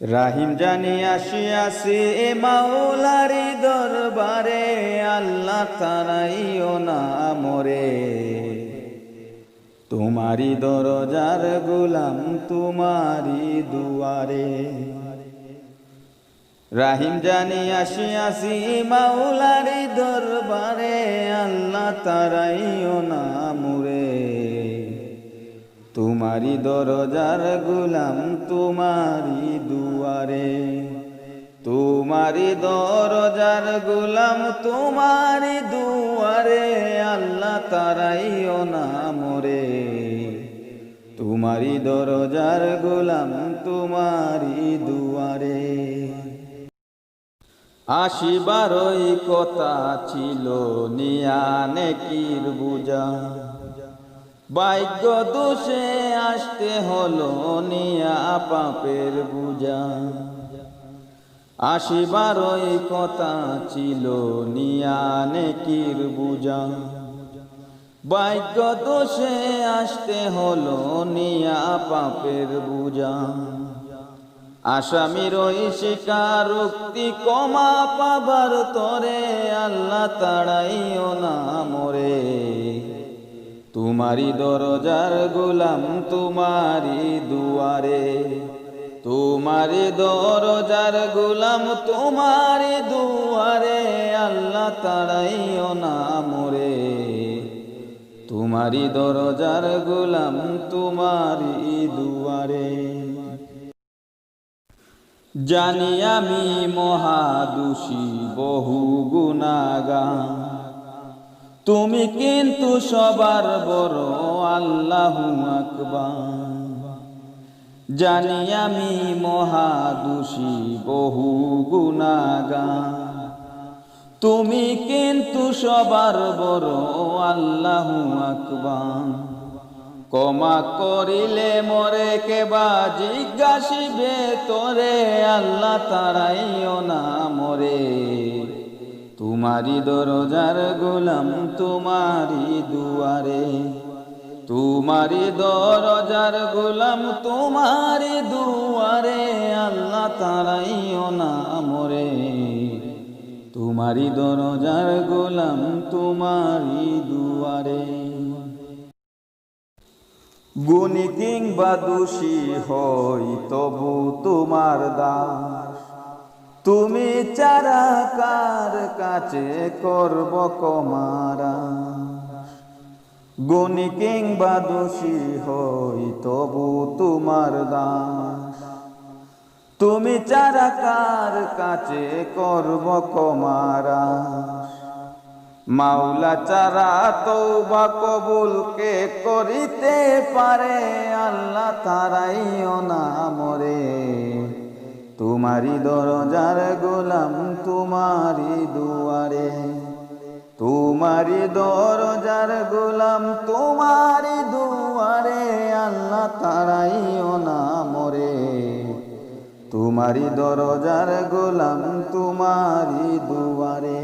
রাহিম জানি আসিয়াছি মাওলারি দরবারে, আল্লাহ তারাইও না মোরে। তোমারি দরজার গোলাম তোমারি দুয়ারে। রাহিম জানি আসিয়াছি মাওলারি দরবারে, আল্লাহ তারাইও না মোরে। তোমারি দরজার গোলাম তোমারি দুয়ারে। তোমারি দরজার গোলাম তোমারি দুয়ারে, আল্লাহ তারাইও না মোরে। তোমারি দরজার গোলাম তোমারি দুয়ারে। আসিবারই কথা ছিল নিয়া নেকির বুঝা, ভাগ্য দোষে আসতে হলো নিয়া পাপের বুঝা। আসিবারই কথা ছিল নিয়া নেকির বুঝা, ভাগ্য দোষে আসতে হলো নিয়া পাপের বুঝা। আসামির ওই স্বীকারোক্তি ক্ষমা পাবার তরে, আল্লাহ তাড়াইও না মোরে। তোমারি দরজার গোলাম তোমারি দুয়ারে। তোমারি দরজার গোলাম তোমারি দুয়ারে, আল্লাহ তাড়াইও না মোরে। তোমারি দরজার গোলাম তোমারি দুয়ারে। জানি আমি মহাদোষী বহু গুনাহগার, তুমি কিন্তু সবার বড় আল্লাহু আকবার। জানি আমি মহাদোষী বহু গুনাহগার, তুমি কিন্তু সবার বড় আল্লাহু আকবার। ক্ষমা করিলে মোরে কেবা জিজ্ঞাসিবে তোরে, আল্লাহ তাড়াইও না মোরে। তোমারি দরজার গোলাম তোমারি দুয়ারে। তোমারি দরজার গোলাম তোমারি দুয়ারে, আল্লাহ তাড়াইও না মোরে। তোমারি দরজার গোলাম তোমারি দুয়ারে। গুণী কিংবা দোষী হই তবু তোমার দাস, তুমি ছাড়া কার কাছে করব ক্ষমারা। গুণী কিংবা দোষী হই তবু তোমার দাস, তুমি ছাড়া কার কাছে করব ক্ষমারা। মাওলা ছাড়া তওবা কবুল কে করিতে পারে, আল্লাহ তাড়াইও না মোরে। তোমারি দরজার গোলাম তোমারি দুয়ারে। তোমারি দরজার গোলাম তোমারি দুয়ারে, আল্লাহ তাড়াইও না মোরে। তোমারি দরজার গোলাম তোমারি দুয়ারে।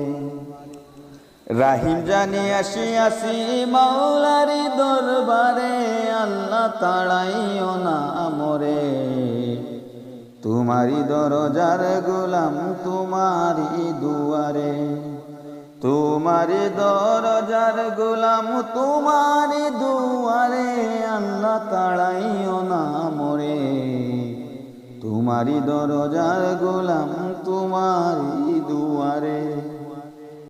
রাহিম জানি আসিয়াছি মাওলারি দরবারে, আল্লাহ তাড়াইও না মোরে। তোমারি দরজার গোলাম তোমারি দুয়ারে। তোমারি দরজার গোলাম তোমারি দুয়ারে, আল্লাহ তাড়াইও না মোরে। তোমারি দরজার গোলাম তোমারি